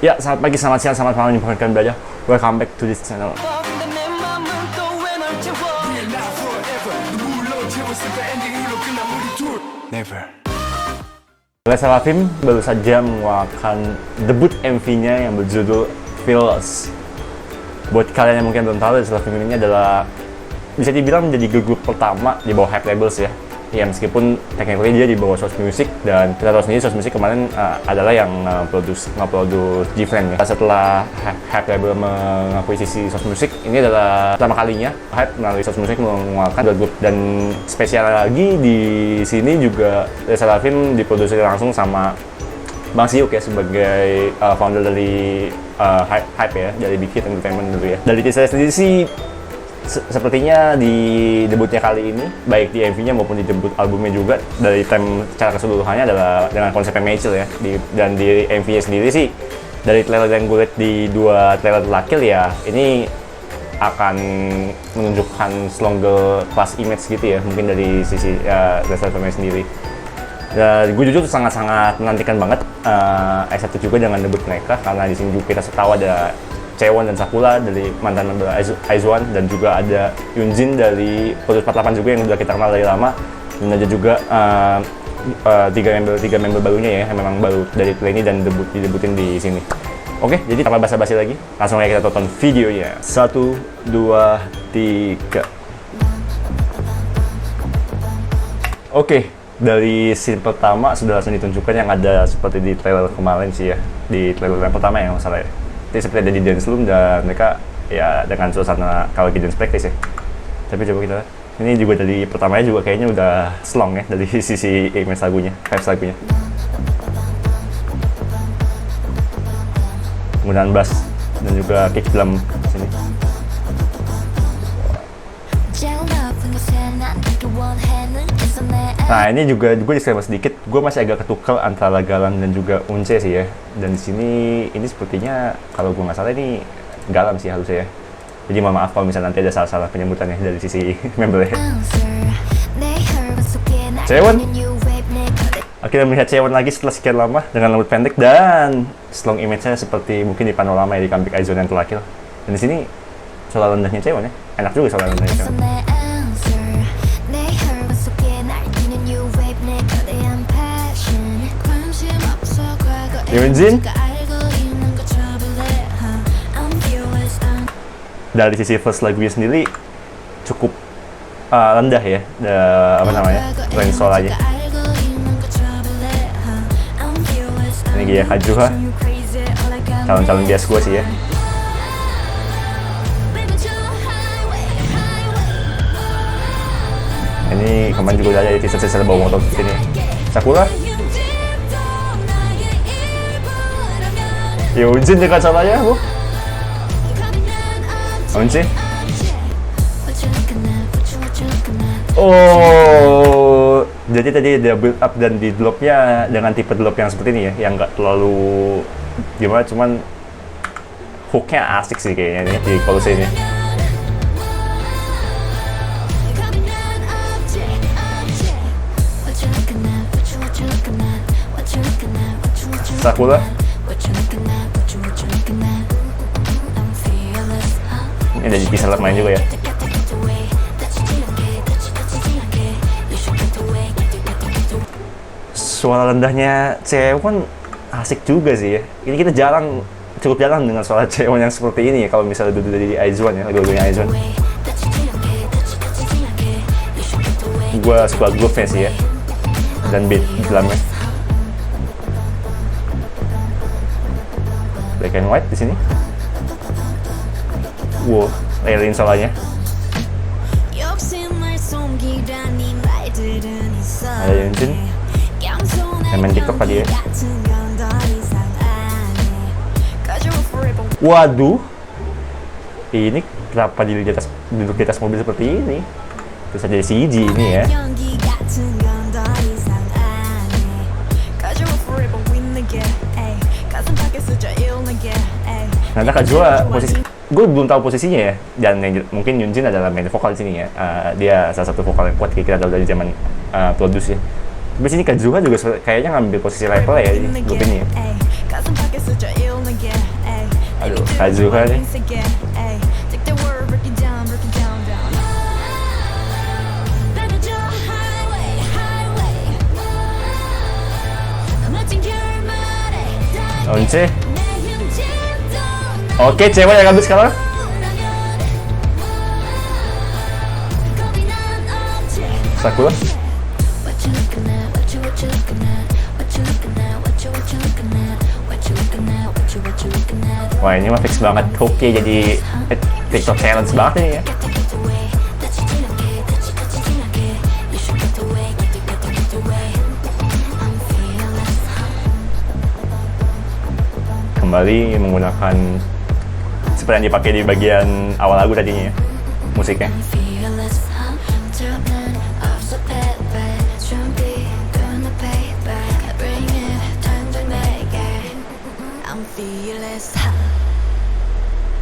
Ya, selamat pagi, selamat siang, selamat malam, kalian belajar. Welcome back to this channel. Never. LE SSERAFIM baru saja mengeluarkan debut MV-nya yang berjudul Fearless. Buat kalian yang mungkin belum tahu, LE SSERAFIM ini adalah bisa dibilang menjadi girl group pertama di bawah Hype Labels ya. Ya meskipun technically dia di bawah Source Music, dan kita tahu sendiri Source Music kemarin adalah yang nge-produce GFriend ya. Setelah Hype Label mengakuisisi Source Music, ini adalah pertama kalinya Hype melalui Source Music mengeluarkan girl group. Dan spesial lagi di sini juga LE SSERAFIM diproduksi langsung sama Bang Siuk ya, sebagai founder dari Hype ya, dari Big Hit Entertainment dulu ya. Dari teaser sendiri sih sepertinya di debutnya kali ini, baik di MV-nya maupun di debut albumnya juga, dari tema secara keseluruhannya adalah dengan konsep yang magical ya. Dan di MV-nya sendiri sih, dari trailer yang gue lihat di dua trailer terakhir ya, ini akan menunjukkan stronger class image gitu ya, mungkin dari sisi LE SSERAFIM sendiri. Dan gue jujur sangat-sangat menantikan banget excited juga dengan debut mereka, karena di sini juga kita tahu ada Chaewon dan Sakura dari mantan member IZ*ONE, dan juga ada Yoonjin dari Produce 48 juga yang udah kita kenal dari lama, dan ada juga tiga member barunya ya, yang memang baru dari Trainee dan didebutin di sini. Oke, jadi tanpa basa-basi lagi, langsung aja kita tonton videonya. 1, 2, 3. Oke, dari scene pertama sudah langsung ditunjukkan yang ada seperti di trailer kemarin sih ya, di trailer yang pertama yang masalah ya. Jadi seperti ada di dance room, dan mereka ya dengan suasana kawaii dance practice ya. Tapi coba kita lihat, ini juga dari pertamanya juga kayaknya udah slong ya, dari sisi image lagunya, vibes lagunya. Penggunaan bass dan juga kick drum sini. Nah ini juga gue disclaimer sedikit, gue masih agak ketukar antara Galang dan juga Unce sih ya. Dan di sini ini sepertinya kalau gue nggak salah ini Galang sih harusnya ya. Jadi mohon maaf kalau misalnya nanti ada salah-salah penyebutannya dari sisi membernya. Chaewon. Akhirnya melihat Chaewon lagi setelah sekian lama dengan rambut pendek dan strong image-nya seperti mungkin di panorama ya, di comeback IZ*ONE yang terakhir. Dan di sini suara rendahnya Chaewon ya, enak juga suara rendahnya Chaewon. Yoonjin dari sisi first lagunya sendiri cukup rendah ya, apa namanya, range suaranya. Ini Gia Kajuha, calon-calon bias gue sih ya. Ini kemarin juga udah ada di teaser-teaser bawa motor di sini. Sakura, Yoonjin dekat salahnya bu. Yoonjin. Oh, jadi tadi ada build up dan di dropnya dengan tipe drop yang seperti ini ya, yang nggak terlalu gimana, cuman hooknya asik sih kayaknya nih di chorus ini. Sakura. Ini ada bisa main juga ya. Suara rendahnya Chaewon asik juga sih ya. Ini kita cukup jarang dengan suara Chaewon yang seperti ini ya, kalau misalnya duduk dari IZ*ONE ya, lagu-lagunya IZ*ONE. Gua suka groove-nya sih ya, dan beat drumnya. Black and white di sini. Wow, layering solanya. Ada Yoonjin yang main TikTok tadi ya. Waduh, ini kenapa duduk di atas mobil seperti ini? Terus ada CG ini ya. Nah, Kajuha posisi, gue belum tahu posisinya ya, dan mungkin Yoonjin adalah main vokal di sini ya. Dia salah satu vokal yang kuat kita tahu dari zaman Produce ya. Tapi sini Kajuha juga kayaknya ngambil posisi level ya di grup ini ya. Kazuha nih. Once. Oke, cewek yang habis sekarang. Sakura. Wah, ini mah fix banget Hoki jadi TikTok challenge banget ini ya. Kembali menggunakan seperti yang dipakai di bagian awal lagu tadinya ya, musiknya.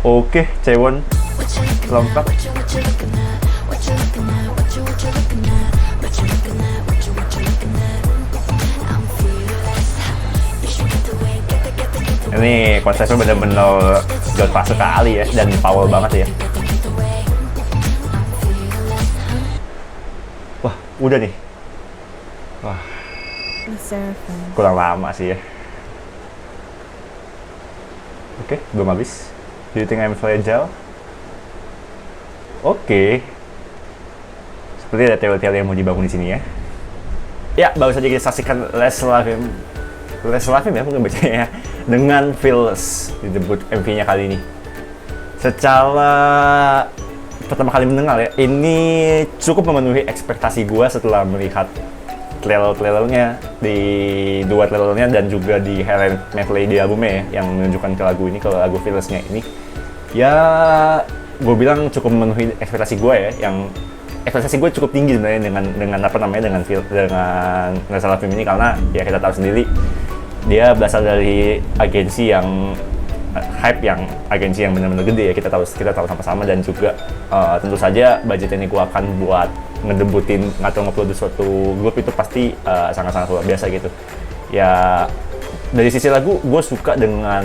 Oke, Chaewon lengkap. Ini konsepnya bener-bener gak pas sekali ya, dan power banget ya. Wah, udah nih. Wah, kurang lama sih ya. Oke, belum habis. Do you think I'm fragile? Oke. Seperti ada teori-teori yang mau dibangun di sini ya. Ya, baru saja kita saksikan Les Slavim ya, mungkin bacanya ya, dengan Fearless di debut MV-nya kali ini. Secara pertama kali mendengar ya, ini cukup memenuhi ekspektasi gua setelah melihat trailer-trailernya, di dua trailernya dan juga di highlight medley di albumnya ya, yang menunjukkan ke lagu ini, ke lagu Fearless-nya ini. Ya, gue bilang cukup memenuhi ekspektasi gue ya, yang ekspektasi gue cukup tinggi sebenarnya dengan apa namanya, dengan Les Slavim ini, karena ya kita tahu sendiri dia berasal dari agensi yang hype, yang agensi yang benar-benar gede ya, kita tahu sama-sama, dan juga tentu saja budget yang dikeluarkan buat ngedebutin atau nge-produce suatu grup itu pasti sangat-sangat luar biasa gitu. Ya, dari sisi lagu gue suka dengan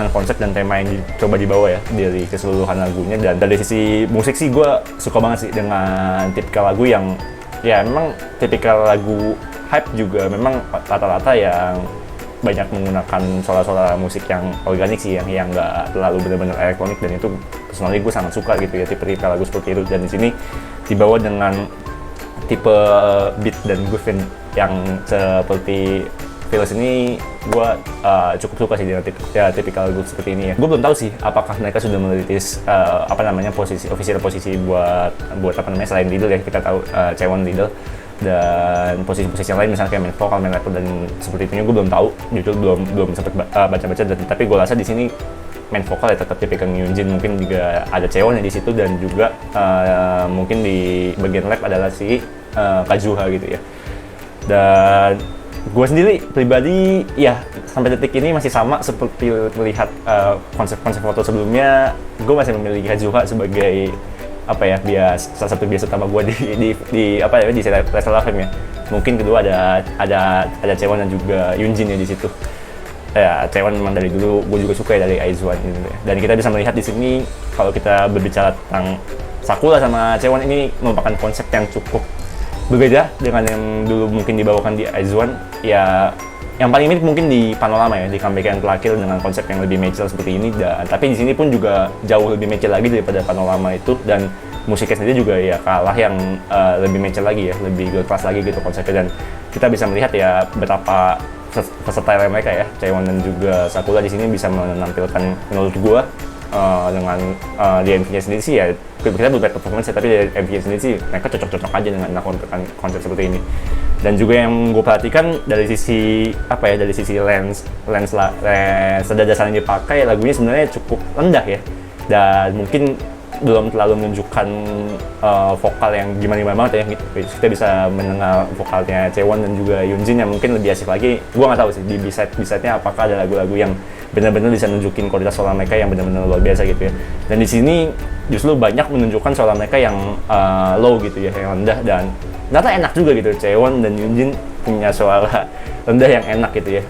konsep dan tema yang coba dibawa ya dari keseluruhan lagunya, dan dari sisi musik sih gue suka banget sih dengan tipikal lagu yang ya memang tipikal lagu hype, juga memang rata-rata yang banyak menggunakan suara-suara musik yang organik sih, yang nggak terlalu benar-benar elektronik, dan itu personally gue sangat suka gitu ya, tipe-tipe lagu seperti itu. Dan di sini dibawa dengan tipe beat dan groove yang seperti Fearless ini, gue cukup suka sih dengan tipikal lagu seperti ini ya. Gue belum tahu sih apakah mereka sudah merilis official posisi buat apa namanya, selain Lidl ya, kita tahu Chaewon Lidl, dan posisi-posisi yang lain misalnya kayak main vokal, main rapper dan seperti itu gue belum tahu, jujur belum sempat baca-baca. Tapi gue rasa di sini main vokal ya tetap tipikal Hyunjin, mungkin juga ada Chaewon di situ, dan juga mungkin di bagian rap adalah si Kazuha gitu ya. Dan gue sendiri pribadi ya sampai detik ini masih sama seperti melihat konsep-konsep foto sebelumnya. Gue masih memilih Kazuha sebagai apa ya, salah satu bias utama gue di apa ya, di Les Slavim ya. Mungkin kedua ada Chaewon dan juga Hyunjin ya di situ. Ya, Chaewon memang dari dulu gue juga suka ya, dari IZ*ONE gitu ya. Dan kita bisa melihat di sini kalau kita berbicara tentang Sakura sama Chaewon, ini merupakan konsep yang cukup berbeda dengan yang dulu mungkin dibawakan di IZ*ONE. Ya, yang paling mirip mungkin di Panorama ya, di comeback yang terakhir dengan konsep yang lebih mature seperti ini. Dan tapi di sini pun juga jauh lebih mature lagi daripada Panorama itu, dan musiknya sendiri juga ya kalah yang lebih mature lagi ya, lebih girl class lagi gitu konsepnya. Dan kita bisa melihat ya betapa versatile mereka ya, Chaewon dan juga Sakura di sini bisa menampilkan, menurut gua dengan di MV-nya sendiri sih ya, kita belum lihat performance ya, tapi di MV-nya sendiri sih mereka cocok-cocok aja dengan konsep seperti ini. Dan juga yang gue perhatikan dari sisi apa ya, dari sisi lens nada dasar yang dipakai, lagunya sebenarnya cukup rendah ya, dan mungkin belum terlalu menunjukkan vokal yang gimana banget ya. Kita bisa mendengar vokalnya Chaewon dan juga Hyunjin yang mungkin lebih asik lagi. Gue nggak tahu sih di B-side-nya apakah ada lagu-lagu yang benar-benar bisa nunjukin kualitas suara mereka yang benar-benar luar biasa gitu ya. Dan di sini justru banyak menunjukkan suara mereka yang low gitu ya, yang rendah, dan ternyata enak juga gitu. Chaewon dan Hyunjin punya suara rendah yang enak gitu ya.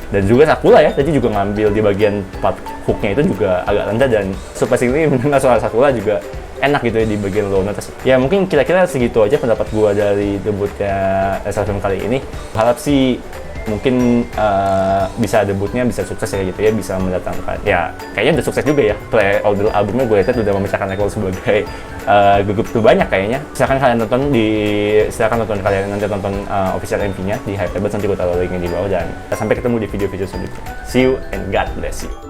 Dan juga Sakura ya, tadi juga ngambil di bagian part hooknya itu juga agak rendah, dan surprisingly mendengar suara Sakura juga enak gitu ya di bagian low note. Ya mungkin kira-kira segitu aja pendapat gua dari debutnya SLFM kali ini. Harap sih mungkin bisa debutnya bisa sukses ya gitu ya, bisa mendatangkan ya kayaknya udah sukses juga ya, play order albumnya gue lihat udah memecahkan rekor sebagai grup terbanyak kayaknya. Silakan nonton kalian nanti tonton official MV-nya di Hypebeast, nanti gue taruh linknya di bawah, dan sampai ketemu di video-video selanjutnya. See you and God bless you.